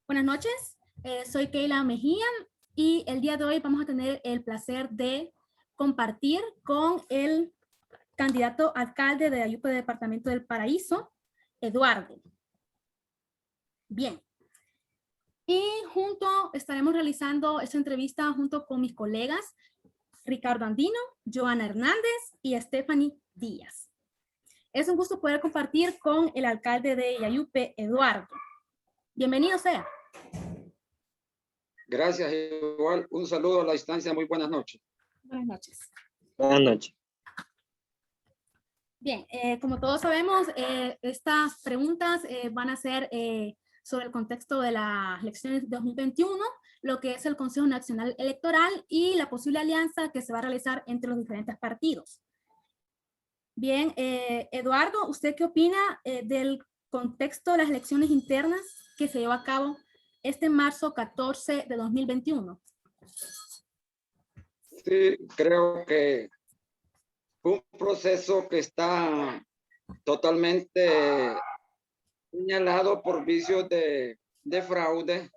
Buenas noches, soy Keila Mejía y el día de hoy vamos a tener el placer de compartir con el candidato alcalde de Ayupe Departamento del Paraíso, Eduardo. Bien. Y estaremos realizando esta entrevista junto con mis colegas Ricardo Andino, Joana Hernández y Stephanie Díaz. Es un gusto poder compartir con el alcalde de Yayupe, Eduardo. Bienvenido sea. Gracias, igual. Un saludo a la distancia. Muy buenas noches. Buenas noches. Buenas noches. Bien, como todos sabemos, estas preguntas van a ser sobre el contexto de las elecciones de 2021, lo que es el Consejo Nacional Electoral y la posible alianza que se va a realizar entre los diferentes partidos. Bien, Eduardo, ¿usted qué opina del contexto de las elecciones internas que se llevó a cabo este marzo 14 de 2021? Sí, creo que un proceso que está totalmente señalado por vicios de fraude,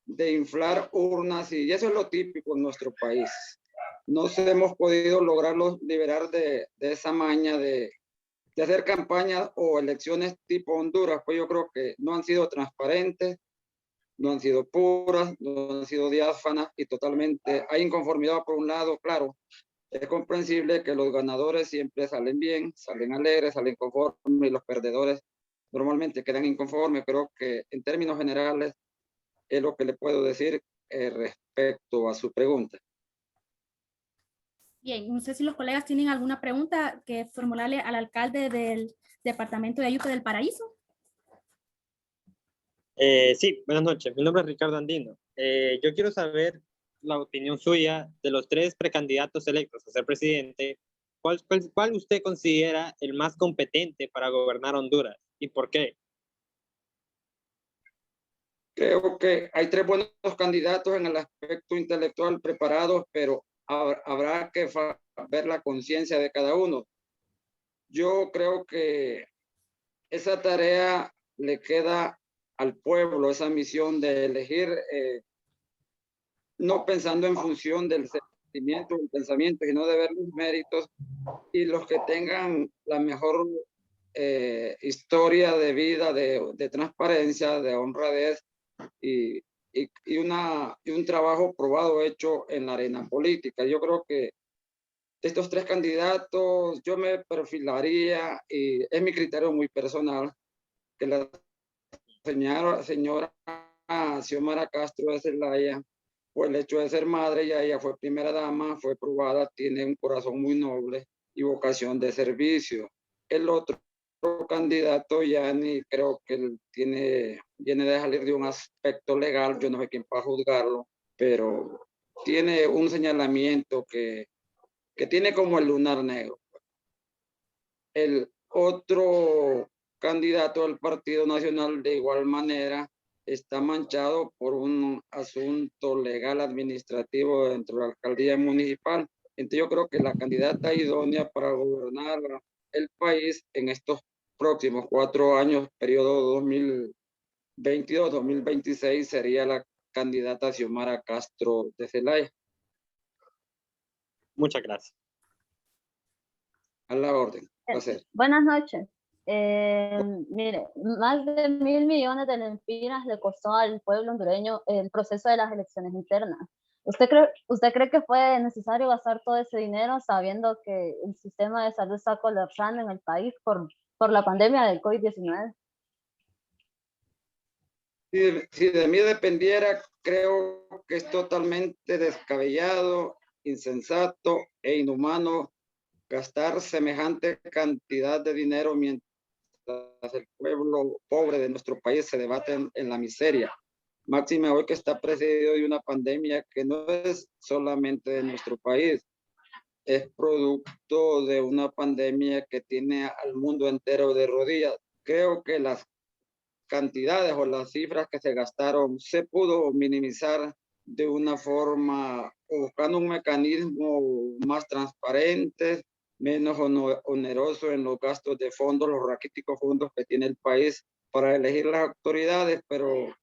de inflar urnas, y eso es lo típico en nuestro país. No se hemos podido lograrlos liberar de esa maña de hacer campañas o elecciones tipo Honduras, pues yo creo que no han sido transparentes, no han sido puras, no han sido diáfanas y totalmente hay inconformidad por un lado, claro. Es comprensible que los ganadores siempre salen bien, salen alegres, salen conformes y los perdedores normalmente quedan inconformes. Creo que en términos generales es lo que le puedo decir respecto a su pregunta. Bien, no sé si los colegas tienen alguna pregunta que formularle al alcalde del departamento de Ayupe del Paraíso. Sí, buenas noches. Mi nombre es Ricardo Andino. Yo quiero saber la opinión suya de los 3 precandidatos electos a ser presidente. ¿Cuál usted considera el más competente para gobernar Honduras y por qué? Creo que hay 3 buenos candidatos en el aspecto intelectual preparados, pero habrá que ver la conciencia de cada uno. Yo creo que esa tarea le queda al pueblo, esa misión de elegir, no pensando en función del sentimiento o el pensamiento, sino de ver los méritos y los que tengan la mejor historia de vida, de transparencia, de honradez y un trabajo probado hecho en la arena política. Yo creo que estos 3 candidatos yo me perfilaría, y es mi criterio muy personal, que la señora Xiomara Castro de Zelaya, por el hecho de ser madre, ya ella fue primera dama, fue probada, tiene un corazón muy noble y vocación de servicio. El otro candidato, Yani, creo que él viene de salir de un aspecto legal, yo no sé quién para juzgarlo, pero tiene un señalamiento que tiene como el lunar negro. El otro candidato del Partido Nacional de igual manera está manchado por un asunto legal administrativo dentro de la alcaldía municipal. Entonces yo creo que la candidata idónea para gobernar el país en estos próximos 4 años, periodo 2022-2026, sería la candidata Xiomara Castro de Zelaya. Muchas gracias. A la orden. Buenas noches. Mire, más de 1.000 millones de lempiras le costó al pueblo hondureño el proceso de las elecciones internas. ¿Usted cree que fue necesario gastar todo ese dinero sabiendo que el sistema de salud está colapsando en el país por la pandemia del COVID-19? Si de mí dependiera, creo que es totalmente descabellado, insensato e inhumano gastar semejante cantidad de dinero mientras el pueblo pobre de nuestro país se debate en la miseria. Máxime hoy que está precedido de una pandemia que no es solamente de nuestro país, es producto de una pandemia que tiene al mundo entero de rodillas. Creo que las cantidades o las cifras que se gastaron se pudo minimizar de una forma, buscando un mecanismo más transparente, menos oneroso en los gastos de fondos, los raquíticos fondos que tiene el país para elegir las autoridades, pero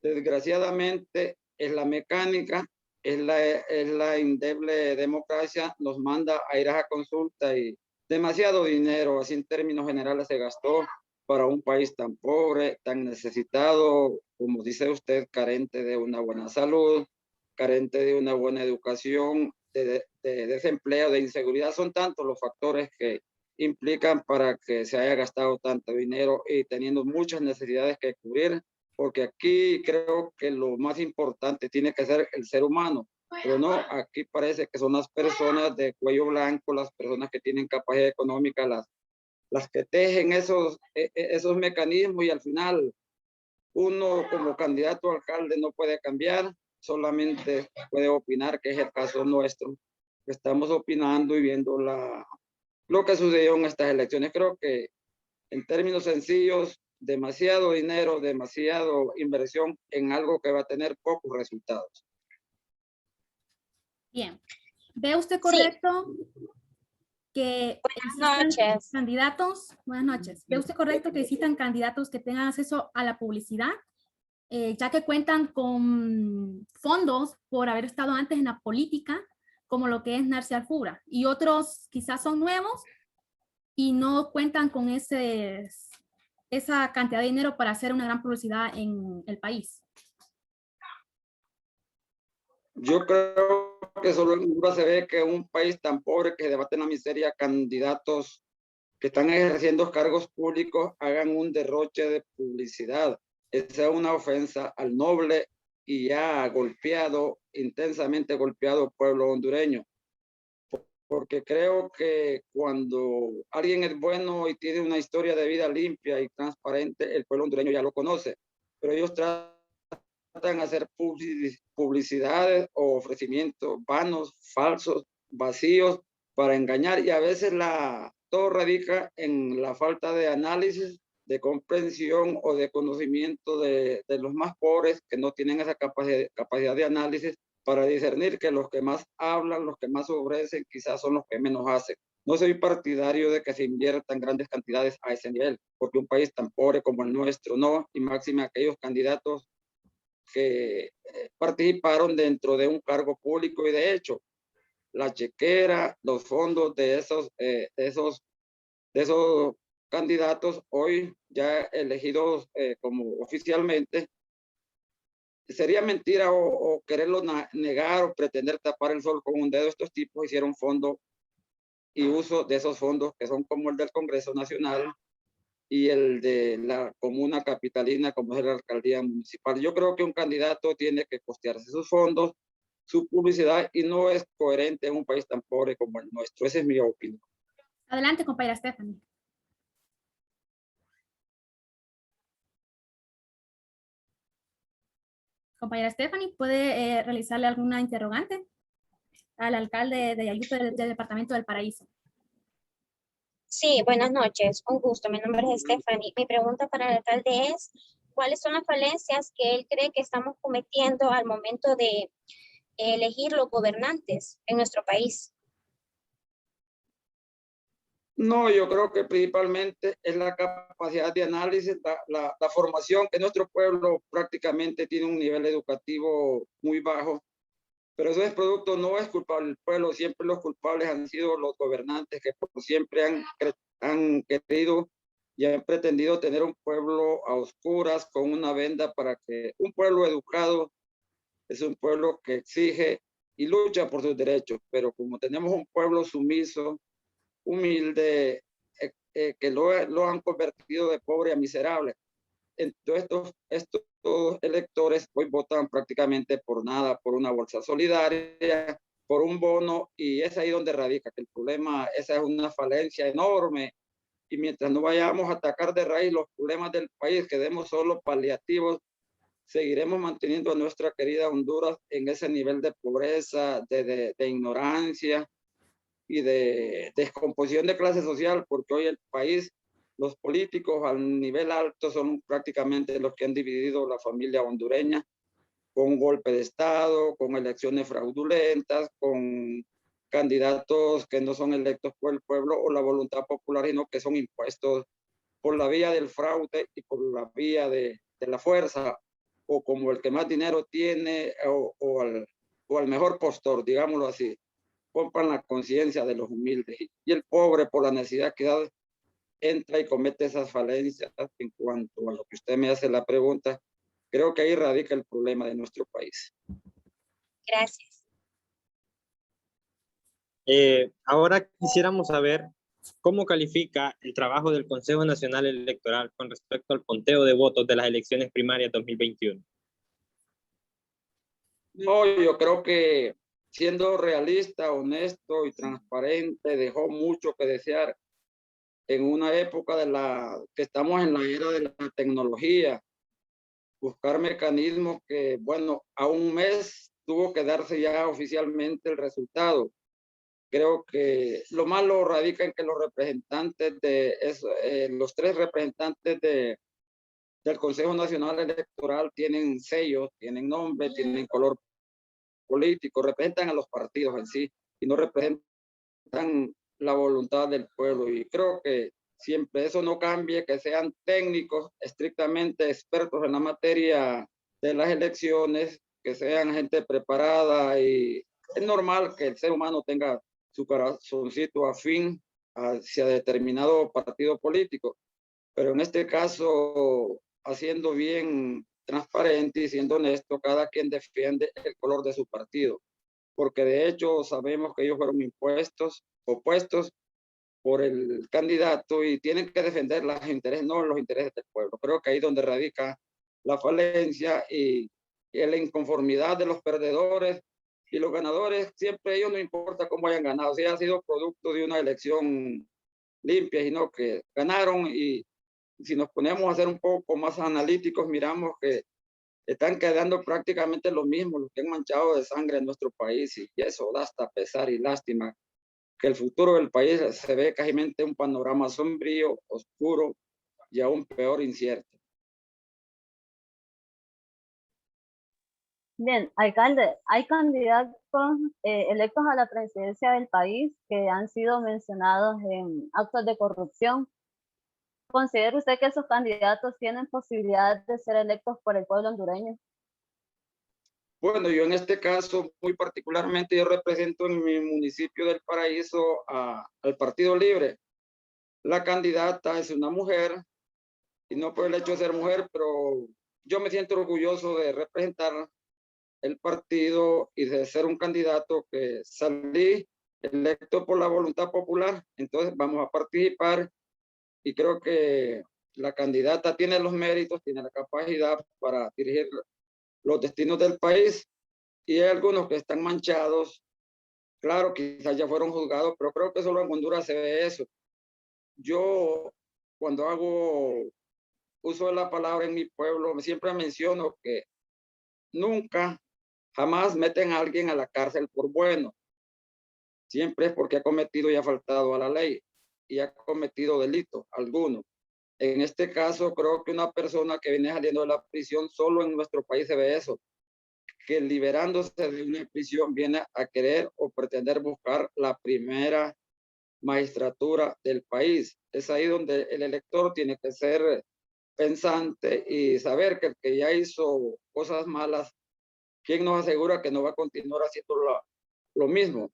Desgraciadamente, es la mecánica, es la indeble democracia, nos manda a ir a consulta y demasiado dinero, así en términos generales, se gastó para un país tan pobre, tan necesitado, como dice usted, carente de una buena salud, carente de una buena educación, de desempleo, de inseguridad. Son tantos los factores que implican para que se haya gastado tanto dinero y teniendo muchas necesidades que cubrir, porque aquí creo que lo más importante tiene que ser el ser humano, pero no, aquí parece que son las personas de cuello blanco, las personas que tienen capacidad económica, las que tejen esos mecanismos, y al final uno como candidato a alcalde no puede cambiar, solamente puede opinar, que es el caso nuestro. Estamos opinando y viendo lo que sucedió en estas elecciones. Creo que en términos sencillos, demasiado dinero, demasiado inversión en algo que va a tener pocos resultados. Bien. ¿Ve usted correcto que existan candidatos? Buenas noches. ¿Ve usted correcto que existan candidatos que tengan acceso a la publicidad, ya que cuentan con fondos por haber estado antes en la política, como lo que es Narci Alfura, y otros quizás son nuevos y no cuentan con esa cantidad de dinero para hacer una gran publicidad en el país? Yo creo que solo en Honduras se ve que un país tan pobre que debate en la miseria, candidatos que están ejerciendo cargos públicos hagan un derroche de publicidad. Esa es una ofensa al noble y ya golpeado, intensamente golpeado pueblo hondureño. Porque creo que cuando alguien es bueno y tiene una historia de vida limpia y transparente, el pueblo hondureño ya lo conoce. Pero ellos tratan de hacer publicidades o ofrecimientos vanos, falsos, vacíos, para engañar, y a veces todo radica en la falta de análisis, de comprensión o de conocimiento de los más pobres, que no tienen esa capacidad de análisis para discernir que los que más hablan, los que más ofrecen, quizás son los que menos hacen. No soy partidario de que se inviertan grandes cantidades a ese nivel, porque un país tan pobre como el nuestro no, y máxime aquellos candidatos que participaron dentro de un cargo público, y de hecho la chequera, los fondos de esos candidatos hoy ya elegidos como oficialmente, sería mentira o quererlo negar o pretender tapar el sol con un dedo. Estos tipos hicieron fondo y uso de esos fondos, que son como el del Congreso Nacional y el de la comuna capitalina, como es la alcaldía municipal. Yo creo que un candidato tiene que costearse sus fondos, su publicidad, y no es coherente en un país tan pobre como el nuestro. Esa es mi opinión. Adelante, compañera Stephanie. Compañera Stephanie, ¿puede realizarle alguna interrogante al alcalde de Yayupe del departamento del Paraíso? Sí, buenas noches, un gusto. Mi nombre es Stephanie. Mi pregunta para el alcalde es, ¿cuáles son las falencias que él cree que estamos cometiendo al momento de elegir los gobernantes en nuestro país? No, yo creo que principalmente es la capacidad de análisis, la formación, que nuestro pueblo prácticamente tiene un nivel educativo muy bajo, pero eso es producto, no es culpable del pueblo, siempre los culpables han sido los gobernantes, que por siempre han querido y han pretendido tener un pueblo a oscuras con una venda, para que un pueblo educado es un pueblo que exige y lucha por sus derechos, pero como tenemos un pueblo sumiso, humilde, que lo han convertido de pobre a miserable. Entonces estos electores hoy votan prácticamente por nada, por una bolsa solidaria, por un bono, y es ahí donde radica que el problema. Esa es una falencia enorme, y mientras no vayamos a atacar de raíz los problemas del país, que demos solo paliativos, seguiremos manteniendo a nuestra querida Honduras en ese nivel de pobreza, de ignorancia y de descomposición de clase social, porque hoy el país, los políticos al nivel alto son prácticamente los que han dividido la familia hondureña, con un golpe de Estado, con elecciones fraudulentas, con candidatos que no son electos por el pueblo o la voluntad popular, sino que son impuestos por la vía del fraude y por la vía de la fuerza. o como el que más dinero tiene o al mejor postor, digámoslo así. Compran la conciencia de los humildes y el pobre por la necesidad que da entra y comete esas falencias. En cuanto a lo que usted me hace la pregunta, creo que ahí radica el problema de nuestro país. Gracias. Ahora quisiéramos saber cómo califica el trabajo del Consejo Nacional Electoral con respecto al conteo de votos de las elecciones primarias 2021. No, yo creo que siendo realista, honesto y transparente, dejó mucho que desear en una época que estamos en la era de la tecnología. Buscar mecanismos que, bueno, a un mes tuvo que darse ya oficialmente el resultado. Creo que lo malo radica en que los representantes los 3 representantes del Consejo Nacional Electoral tienen sellos, tienen nombre, tienen color político, representan a los partidos en sí y no representan la voluntad del pueblo. Y creo que siempre eso no cambie, que sean técnicos, estrictamente expertos en la materia de las elecciones, que sean gente preparada, y es normal que el ser humano tenga su corazoncito afín hacia determinado partido político, pero en este caso, haciendo bien transparente y siendo honesto, cada quien defiende el color de su partido, porque de hecho sabemos que ellos fueron opuestos por el candidato y tienen que defender los intereses, no los intereses del pueblo. Creo que ahí es donde radica la falencia y la inconformidad de los perdedores y los ganadores. Siempre ellos no importa cómo hayan ganado, si ha sido producto de una elección limpia, sino que ganaron. Y si nos ponemos a ser un poco más analíticos, miramos que están quedando prácticamente los mismos, los que han manchado de sangre en nuestro país, y eso da hasta pesar y lástima, que el futuro del país se ve casi un panorama sombrío, oscuro y aún peor, incierto. Bien, alcalde, hay candidatos electos a la presidencia del país que han sido mencionados en actos de corrupción. ¿Considera usted que esos candidatos tienen posibilidad de ser electos por el pueblo hondureño? Bueno, yo en este caso, muy particularmente, yo represento en mi municipio del Paraíso al Partido Libre. La candidata es una mujer, y no por el hecho de ser mujer, pero yo me siento orgulloso de representar el partido y de ser un candidato que salí electo por la voluntad popular. Entonces vamos a participar y creo que la candidata tiene los méritos, tiene la capacidad para dirigir los destinos del país, y hay algunos que están manchados. Claro, quizás ya fueron juzgados, pero creo que solo en Honduras se ve eso. Yo, cuando hago uso de la palabra en mi pueblo, siempre menciono que nunca, jamás meten a alguien a la cárcel por bueno. Siempre es porque ha cometido y ha faltado a la ley y ha cometido delito alguno. En este caso, creo que una persona que viene saliendo de la prisión, solo en nuestro país se ve eso, que liberándose de una prisión viene a querer o pretender buscar la primera magistratura del país. Es ahí donde el elector tiene que ser pensante y saber que el que ya hizo cosas malas, ¿quién nos asegura que no va a continuar haciendo lo mismo?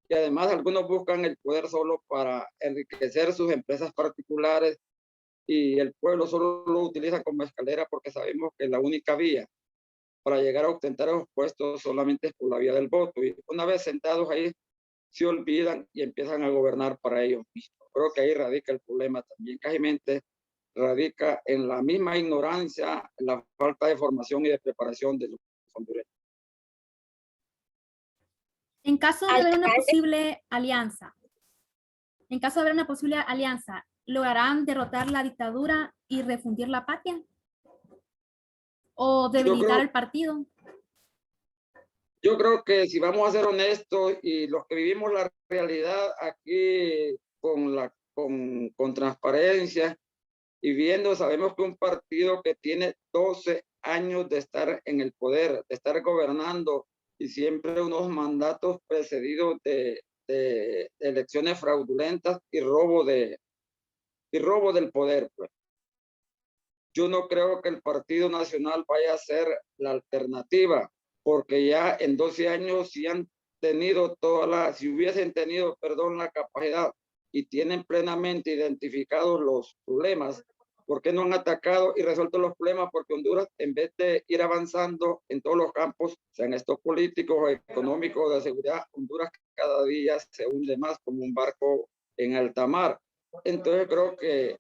Y además algunos buscan el poder solo para enriquecer sus empresas particulares, y el pueblo solo lo utiliza como escalera, porque sabemos que la única vía para llegar a ostentar esos puestos solamente es por la vía del voto, y una vez sentados ahí se olvidan y empiezan a gobernar para ellos mismos. Creo que ahí radica el problema también. Cajimente radica en la misma ignorancia, en la falta de formación y de preparación de los hondureños. En caso de haber una Alcalde. posible alianza, ¿lograrán derrotar la dictadura y refundir la patria? ¿O debilitar el partido? Yo creo que si vamos a ser honestos y los que vivimos la realidad aquí con transparencia y viendo, sabemos que un partido que tiene 12 años de estar en el poder, de estar gobernando, y siempre unos mandatos precedidos de elecciones fraudulentas y robo del poder, pues. yo no creo que el Partido Nacional vaya a ser la alternativa, porque ya en 12 años si han tenido si hubiesen tenido, perdón, la capacidad y tienen plenamente identificados los problemas, ¿por qué no han atacado y resuelto los problemas? Porque Honduras, en vez de ir avanzando en todos los campos, sean estos políticos, económicos, de seguridad, Honduras cada día se hunde más como un barco en alta mar. Entonces creo que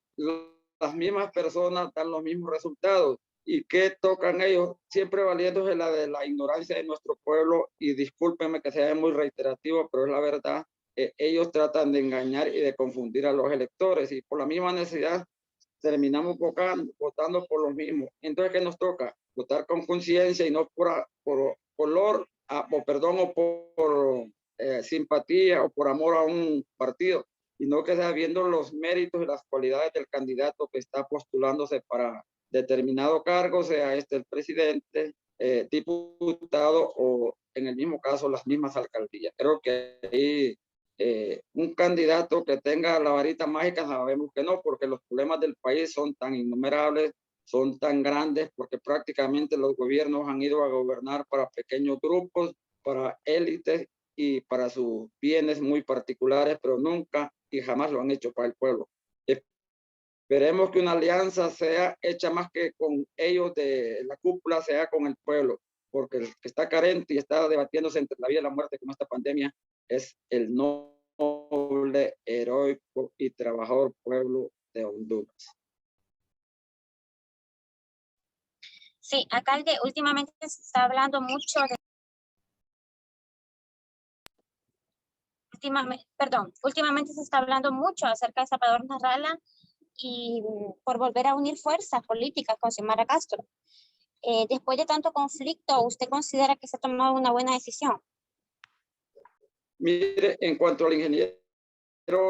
las mismas personas dan los mismos resultados. ¿Y qué tocan ellos? Siempre valiéndose de la ignorancia de nuestro pueblo, y discúlpenme que sea muy reiterativo, pero es la verdad. Ellos tratan de engañar y de confundir a los electores, y por la misma necesidad terminamos votando por los mismos. Entonces, ¿qué nos toca? Votar con conciencia y no por color, o perdón, o por simpatía o por amor a un partido, sino que sea viendo los méritos y las cualidades del candidato que está postulándose para determinado cargo, sea este el presidente, diputado o en el mismo caso las mismas alcaldías. Creo que ahí un candidato que tenga la varita mágica, sabemos que no, porque los problemas del país son tan innumerables, son tan grandes, porque prácticamente los gobiernos han ido a gobernar para pequeños grupos, para élites y para sus bienes muy particulares, pero nunca y jamás lo han hecho para el pueblo. Esperemos que una alianza sea hecha más que con ellos de la cúpula, sea con el pueblo, porque el que está carente y está debatiéndose entre la vida y la muerte con esta pandemia es el noble, heroico y trabajador pueblo de Honduras. Sí, alcalde, últimamente se está hablando mucho de... Últimamente se está hablando mucho acerca de Salvador Narrala y por volver a unir fuerzas políticas con Xiomara Castro. Después de tanto conflicto, ¿usted considera que se ha tomado una buena decisión? Mire, en cuanto al ingeniero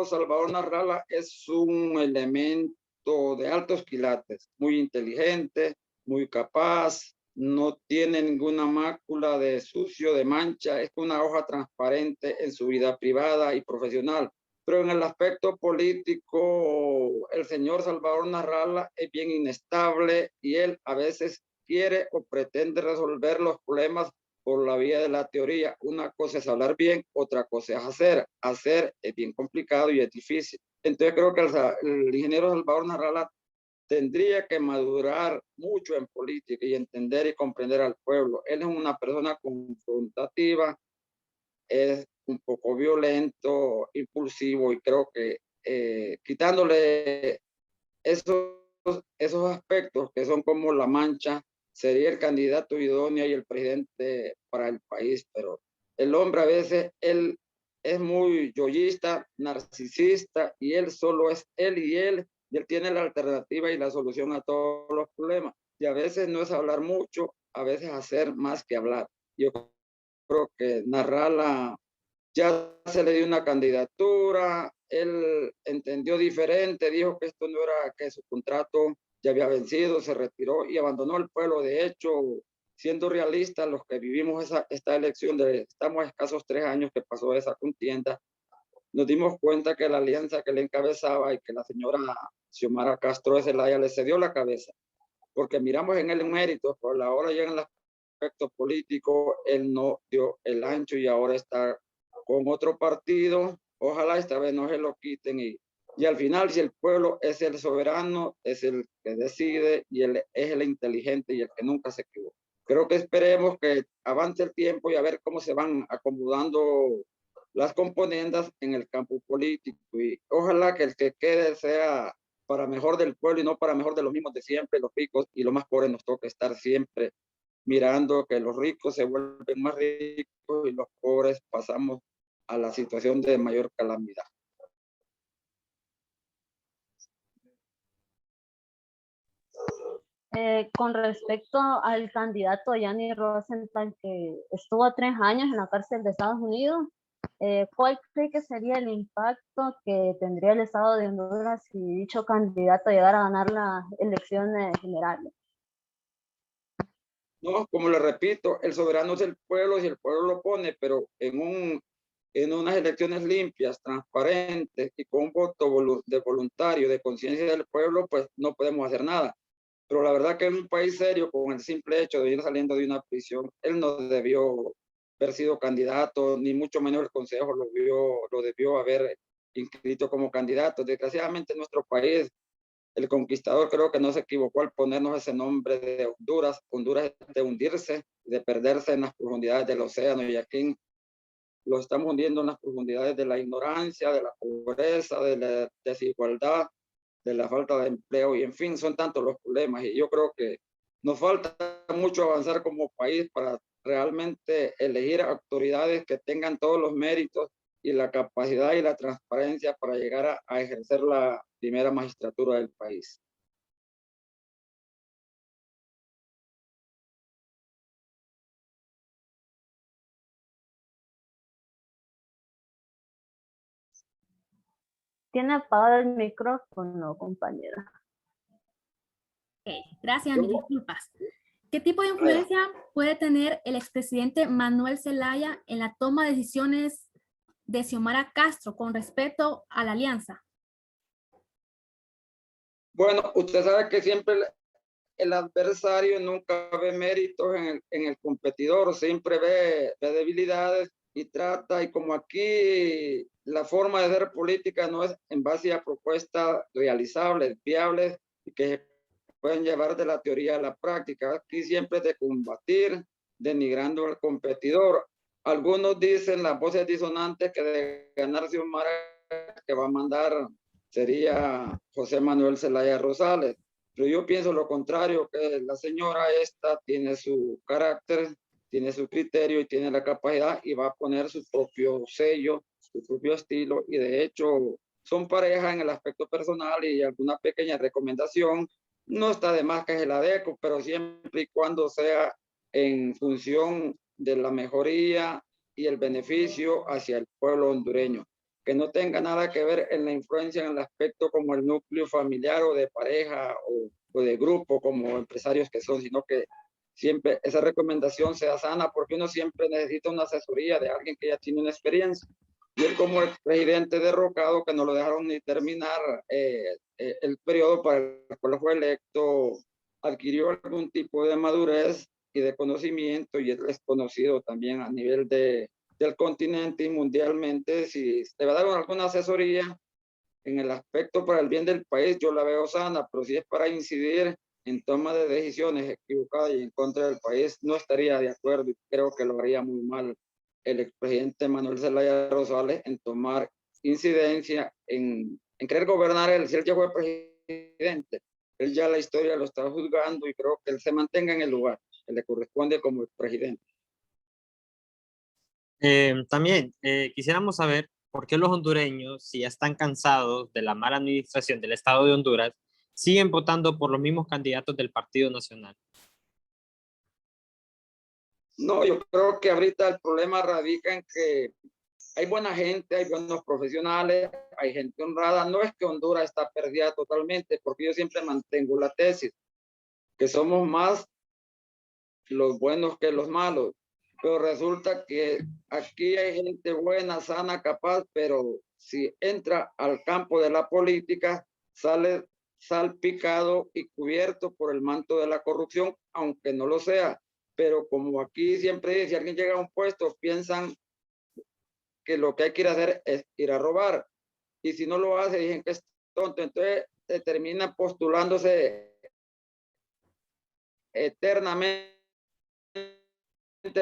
Salvador Narrala, es un elemento de altos quilates, muy inteligente, muy capaz, no tiene ninguna mácula de sucio, de mancha, es una hoja transparente en su vida privada y profesional. Pero en el aspecto político, el señor Salvador Narrala es bien inestable y él a veces quiere o pretende resolver los problemas por la vía de la teoría. Una cosa es hablar bien, otra cosa es hacer. Hacer es bien complicado y es difícil. Entonces creo que el ingeniero Salvador Narrala tendría que madurar mucho en política y entender y comprender al pueblo. Él es una persona confrontativa, es un poco violento, impulsivo, y creo que quitándole esos aspectos que son como la mancha, sería el candidato idóneo y el presidente para el país. Pero el hombre a veces, él es muy yoísta, narcisista, y él solo es él y él tiene la alternativa y la solución a todos los problemas. Y a veces no es hablar mucho, a veces hacer más que hablar. Yo creo que Narrala ya se le dio una candidatura, él entendió diferente, dijo que esto no era, que su contrato ya había vencido, se retiró y abandonó el pueblo. De hecho, siendo realistas, los que vivimos esta elección, estamos a escasos 3 años que pasó esa contienda, nos dimos cuenta que la alianza que le encabezaba y que la señora Xiomara Castro de Zelaya le cedió la cabeza, porque miramos en él mérito, pero a la hora llega en el aspecto político, él no dio el ancho y ahora está con otro partido. Ojalá esta vez no se lo quiten, y al final, si el pueblo es el soberano, es el que decide y él es el inteligente y el que nunca se equivoca. Creo que esperemos que avance el tiempo y a ver cómo se van acomodando las componendas en el campo político, y ojalá que el que quede sea para mejor del pueblo y no para mejor de los mismos de siempre. Los ricos y los más pobres nos toca estar siempre mirando que los ricos se vuelven más ricos y los pobres pasamos a la situación de mayor calamidad. Con respecto al candidato Yanni Rosenthal, que estuvo 3 años en la cárcel de Estados Unidos, ¿cuál cree que sería el impacto que tendría el Estado de Honduras si dicho candidato llegara a ganar las elecciones generales? No, como le repito, el soberano es el pueblo, si el pueblo lo pone, pero en unas elecciones limpias, transparentes y con un voto de voluntario, de conciencia del pueblo, pues no podemos hacer nada. pero la verdad que en un país serio, con el simple hecho de ir saliendo de una prisión, él no debió haber sido candidato, ni mucho menos el Consejo lo debió haber inscrito como candidato. Desgraciadamente en nuestro país, el conquistador creo que no se equivocó al ponernos ese nombre de Honduras. Honduras es de hundirse, de perderse en las profundidades del océano, y aquí lo estamos hundiendo en las profundidades de la ignorancia, de la pobreza, de la desigualdad, de la falta de empleo, y en fin, son tantos los problemas, y yo creo que nos falta mucho avanzar como país para realmente elegir autoridades que tengan todos los méritos y la capacidad y la transparencia para llegar a ejercer la primera magistratura del país. Tiene apagado el micrófono, compañera. Ok, gracias, mis disculpas. ¿Qué tipo de influencia puede tener el expresidente Manuel Zelaya en la toma de decisiones de Xiomara Castro con respecto a la alianza? Bueno, usted sabe que siempre el adversario nunca ve méritos en el competidor, siempre ve debilidades y trata, y como aquí la forma de hacer política no es en base a propuestas realizables, viables, y que pueden llevar de la teoría a la práctica. Aquí siempre es de combatir, denigrando al competidor. Algunos dicen, las voces disonantes, que de ganarse un mar que va a mandar sería José Manuel Zelaya Rosales. Pero yo pienso lo contrario, que la señora esta tiene su carácter, tiene su criterio y tiene la capacidad, y va a poner su propio sello, su propio estilo, y de hecho son pareja en el aspecto personal, y alguna pequeña recomendación no está de más que se la dé, pero siempre y cuando sea en función de la mejoría y el beneficio hacia el pueblo hondureño, que no tenga nada que ver en la influencia en el aspecto como el núcleo familiar o de pareja o de grupo como empresarios que son, sino que siempre esa recomendación sea sana, porque uno siempre necesita una asesoría de alguien que ya tiene una experiencia. Y él, como el presidente derrocado, que no lo dejaron ni terminar el periodo para el cual fue electo, adquirió algún tipo de madurez y de conocimiento, y es conocido también a nivel del continente y mundialmente. Si te va a dar alguna asesoría en el aspecto para el bien del país, yo la veo sana, pero si es para incidir en toma de decisiones equivocadas y en contra del país, no estaría de acuerdo, y creo que lo haría muy mal el expresidente Manuel Zelaya Rosales en tomar incidencia en querer gobernar él. Si él ya fue presidente, él ya la historia lo está juzgando, y creo que él se mantenga en el lugar que le corresponde como presidente. También quisiéramos saber por qué los hondureños, si ya están cansados de la mala administración del Estado de Honduras, siguen votando por los mismos candidatos del Partido Nacional. No, yo creo que ahorita el problema radica en que hay buena gente, hay buenos profesionales, hay gente honrada. No es que Honduras está perdida totalmente, porque yo siempre mantengo la tesis que somos más los buenos que los malos. Pero resulta que aquí hay gente buena, sana, capaz, pero si entra al campo de la política, sale salpicado y cubierto por el manto de la corrupción, aunque no lo sea. Pero como aquí siempre dice, si alguien llega a un puesto, piensan que lo que hay que ir a hacer es ir a robar. Y si no lo hace, dicen que es tonto. Entonces termina postulándose eternamente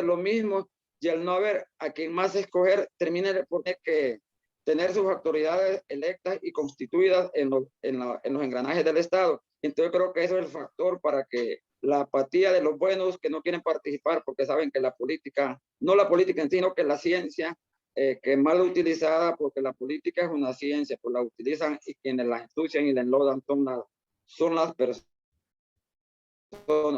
lo mismo, y al no haber a quien más escoger, termina por tener que tener sus autoridades electas y constituidas en los engranajes del Estado. Entonces creo que eso es el factor para que la apatía de los buenos que no quieren participar, porque saben que la política, no la política en sí, sino que la ciencia, que es mal utilizada, porque la política es una ciencia, pues la utilizan, y quienes la ensucian y la enlodan son las personas,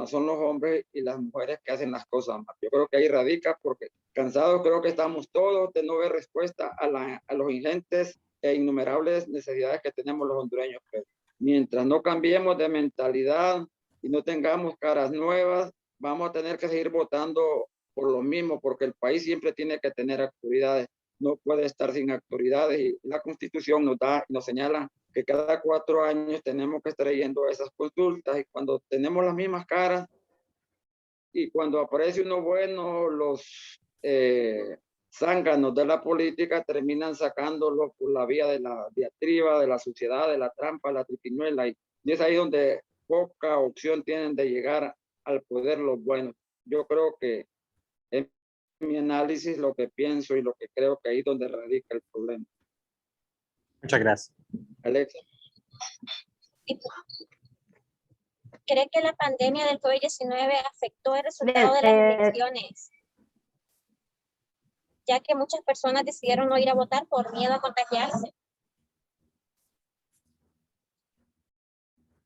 son los hombres y las mujeres que hacen las cosas mal. Yo creo que ahí radica, porque cansados creo que estamos todos de no ver respuesta a los ingentes e innumerables necesidades que tenemos los hondureños. Pero mientras no cambiemos de mentalidad y no tengamos caras nuevas, vamos a tener que seguir votando por lo mismo, porque el país siempre tiene que tener actividades. no puede estar sin autoridades y la Constitución nos señala que cada 4 años tenemos que estar yendo a esas consultas y cuando tenemos las mismas caras y cuando aparece uno bueno, los zánganos de la política terminan sacándolo por la vía de la diatriba, de la suciedad, de la trampa, la triquiñuela y es ahí donde poca opción tienen de llegar al poder los buenos. Yo creo que en mi análisis lo que pienso y lo que creo que ahí es donde radica el problema. Muchas gracias. Alexa. ¿Cree que la pandemia del COVID-19 afectó el resultado de las elecciones? Ya que muchas personas decidieron no ir a votar por miedo a contagiarse.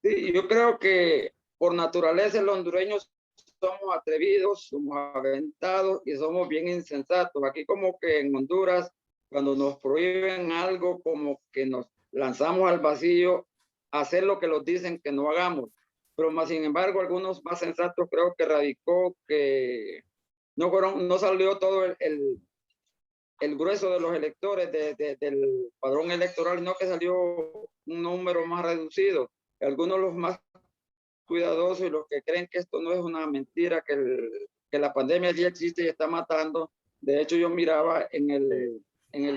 Sí, yo creo que por naturaleza los hondureños somos atrevidos, somos aventados y somos bien insensatos. Aquí como que en Honduras, cuando nos prohíben algo, como que nos lanzamos al vacío a hacer lo que nos dicen que no hagamos. Pero más sin embargo, algunos más sensatos creo que radicó que no salió todo el grueso de los electores del padrón electoral, sino que salió un número más reducido. Algunos los más cuidadosos y los que creen que esto no es una mentira, que la pandemia ya existe y está matando. De hecho, yo miraba en el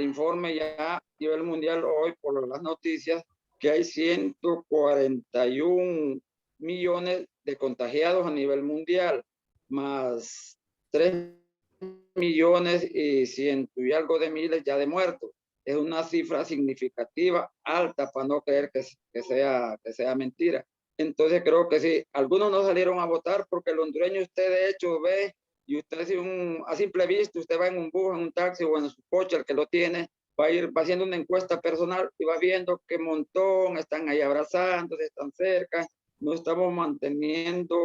informe ya a nivel mundial hoy por las noticias que hay 141 millones de contagiados a nivel mundial, más 3 millones y ciento y algo de miles ya de muertos. Es una cifra significativa, alta, para no creer que sea mentira. Entonces creo que sí, algunos no salieron a votar porque el hondureño usted de hecho ve y usted a simple vista, usted va en un bus, en un taxi o en su coche, el que lo tiene, va haciendo una encuesta personal y va viendo qué montón están ahí abrazándose, están cerca, no estamos manteniendo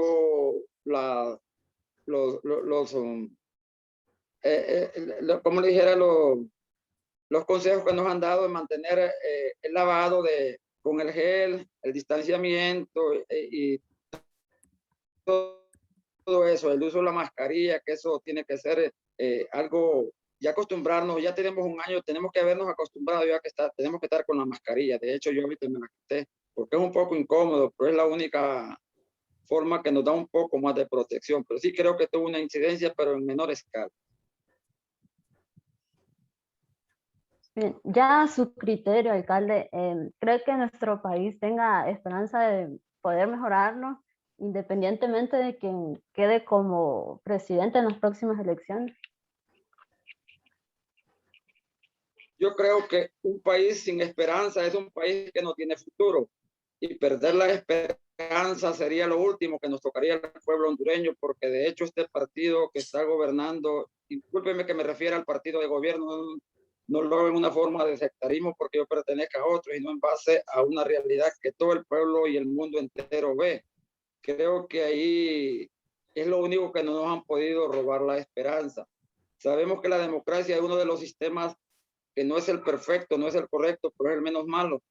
como le dijera, los consejos que nos han dado de mantener el lavado con el gel, el distanciamiento y todo eso, el uso de la mascarilla, que eso tiene que ser algo, ya acostumbrarnos, ya tenemos un año, tenemos que habernos acostumbrado ya que tenemos que estar con la mascarilla. De hecho, yo ahorita me la quité porque es un poco incómodo, pero es la única forma que nos da un poco más de protección. Pero sí creo que tuvo una incidencia, pero en menor escala. Bien, ya a su criterio, alcalde, ¿cree que nuestro país tenga esperanza de poder mejorarlo independientemente de quien quede como presidente en las próximas elecciones? Yo creo que un país sin esperanza es un país que no tiene futuro y perder la esperanza sería lo último que nos tocaría al pueblo hondureño, porque de hecho este partido que está gobernando, discúlpeme que me refiera al partido de gobierno, no lo veo en una forma de sectarismo porque yo pertenezco a otro, sino en base a una realidad que todo el pueblo y el mundo entero ve. Creo que ahí es lo único que no nos han podido robar la esperanza. Sabemos que la democracia es uno de los sistemas que no es el perfecto, no es el correcto, pero es el menos malo.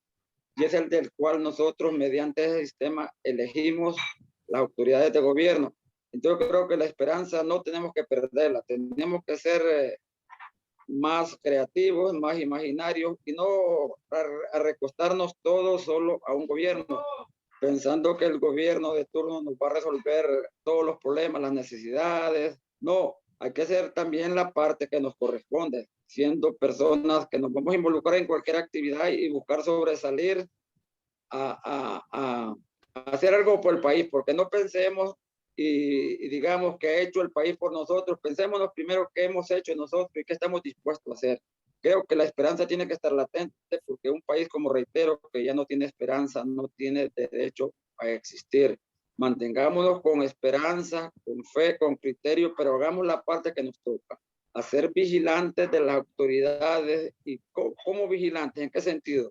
Y es el del cual nosotros, mediante ese sistema, elegimos las autoridades de gobierno. Entonces creo que la esperanza no tenemos que perderla, tenemos que ser más creativos, más imaginarios y no a recostarnos todos solo a un gobierno, pensando que el gobierno de turno nos va a resolver todos los problemas, las necesidades. No, hay que hacer también la parte que nos corresponde, siendo personas que nos vamos a involucrar en cualquier actividad y buscar sobresalir a hacer algo por el país, porque no pensemos y digamos que ha hecho el país por nosotros, pensemos primero qué hemos hecho nosotros y qué estamos dispuestos a hacer. Creo que la esperanza tiene que estar latente porque un país, como reitero, que ya no tiene esperanza, no tiene derecho a existir. Mantengámonos con esperanza, con fe, con criterio, pero hagamos la parte que nos toca. A ser vigilantes de las autoridades. ¿Y cómo vigilantes? ¿En qué sentido?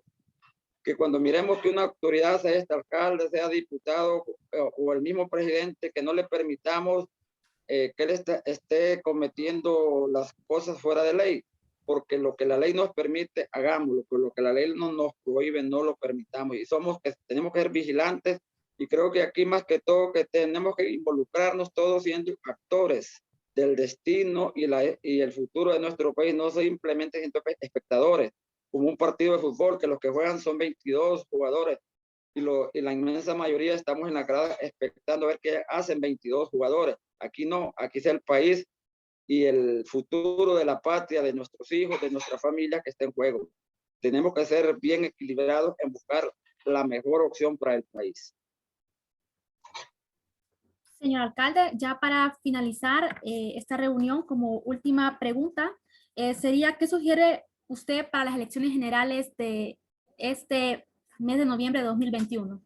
Que cuando miremos que una autoridad, sea este alcalde, sea diputado o el mismo presidente, que no le permitamos que él esté cometiendo las cosas fuera de ley, porque lo que la ley nos permite, hagámoslo, pero lo que la ley no nos prohíbe, no lo permitamos. Y tenemos que ser vigilantes, y creo que aquí más que todo que tenemos que involucrarnos todos siendo actores del destino y el futuro de nuestro país, no simplemente siendo espectadores, como un partido de fútbol, que los que juegan son 22 jugadores y la inmensa mayoría estamos en la grada expectando a ver qué hacen 22 jugadores. Aquí no, aquí es el país y el futuro de la patria, de nuestros hijos, de nuestra familia que está en juego. Tenemos que ser bien equilibrados en buscar la mejor opción para el país. Señor alcalde, ya para finalizar esta reunión, como última pregunta, sería, ¿qué sugiere usted para las elecciones generales de este mes de noviembre de 2021?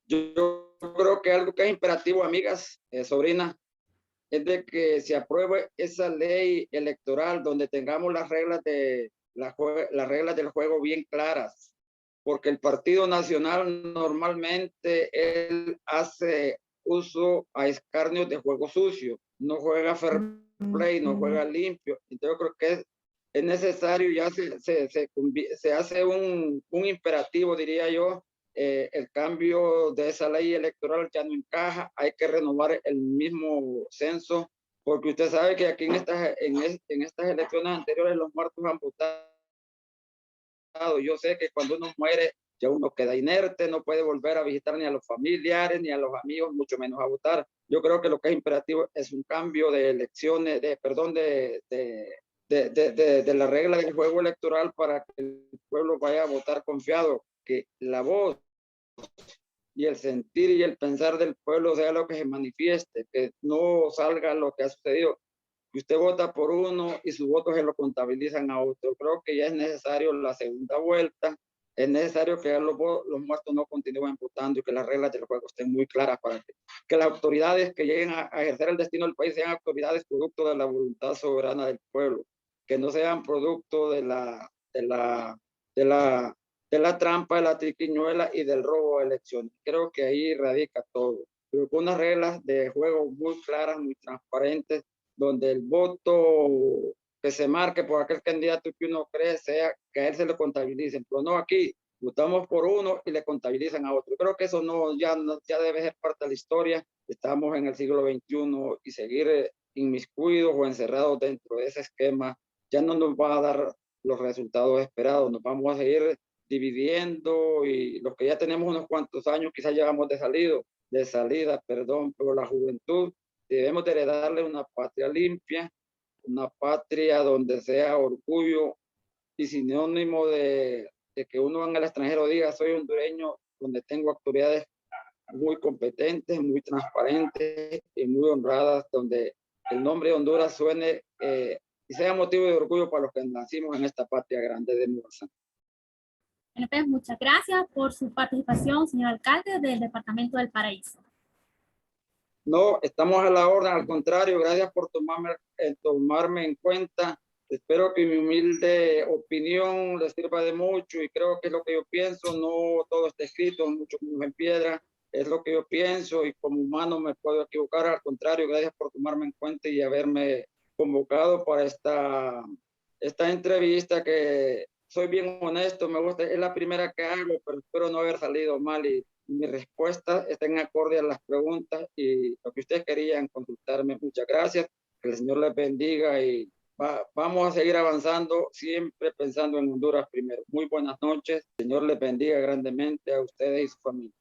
Yo creo que algo que es imperativo, amigas, sobrinas, es de que se apruebe esa ley electoral donde tengamos las reglas las reglas del juego bien claras, porque el Partido Nacional normalmente él hace uso a escarnios de juego sucio, no juega fair play, no juega limpio. Entonces yo creo que es necesario, ya se hace un imperativo, diría yo, el cambio de esa ley electoral ya no encaja, hay que renovar el mismo censo, porque usted sabe que aquí en estas elecciones anteriores los muertos han votado. Yo sé que cuando uno muere ya uno queda inerte, no puede volver a visitar ni a los familiares ni a los amigos, mucho menos a votar. Yo creo que lo que es imperativo es un cambio de elecciones, de la regla del juego electoral para que el pueblo vaya a votar confiado, que la voz y el sentir y el pensar del pueblo sea lo que se manifieste, que no salga lo que ha sucedido, que usted vota por uno y sus votos se lo contabilizan a otro. Creo que ya es necesario la segunda vuelta, es necesario que los muertos no continúen votando y que las reglas del juego estén muy claras para que las autoridades que lleguen a ejercer el destino del país sean autoridades producto de la voluntad soberana del pueblo, que no sean producto de la trampa, de la triquiñuela y del robo de elecciones. Creo que ahí radica todo. Pero con unas reglas de juego muy claras, muy transparentes, donde el voto que se marque por aquel candidato que uno cree sea que a él se le contabilicen, pero no aquí, votamos por uno y le contabilizan a otro. Creo que eso ya debe ser parte de la historia. Estamos en el siglo XXI y seguir inmiscuidos o encerrados dentro de ese esquema ya no nos va a dar los resultados esperados, nos vamos a seguir dividiendo y los que ya tenemos unos cuantos años quizás llevamos de salida, perdón, pero la juventud debemos de heredarle una patria limpia, una patria donde sea orgullo y sinónimo de que uno en el extranjero diga soy hondureño, donde tengo autoridades muy competentes, muy transparentes y muy honradas, donde el nombre de Honduras suene y sea motivo de orgullo para los que nacimos en esta patria grande de Nueva. Bueno, pues, muchas gracias por su participación, señor alcalde del Departamento del Paraíso. No, estamos a la orden, al contrario, gracias por tomarme en cuenta. Espero que mi humilde opinión les sirva de mucho y creo que es lo que yo pienso, no todo está escrito, mucho en piedra, es lo que yo pienso y como humano me puedo equivocar, al contrario, gracias por tomarme en cuenta y haberme convocado para esta entrevista que soy bien honesto, me gusta, es la primera que hago, pero espero no haber salido mal y mi respuesta está en acorde a las preguntas y lo que ustedes querían consultarme. Muchas gracias, que el Señor les bendiga y vamos a seguir avanzando, siempre pensando en Honduras primero. Muy buenas noches, el Señor les bendiga grandemente a ustedes y su familia.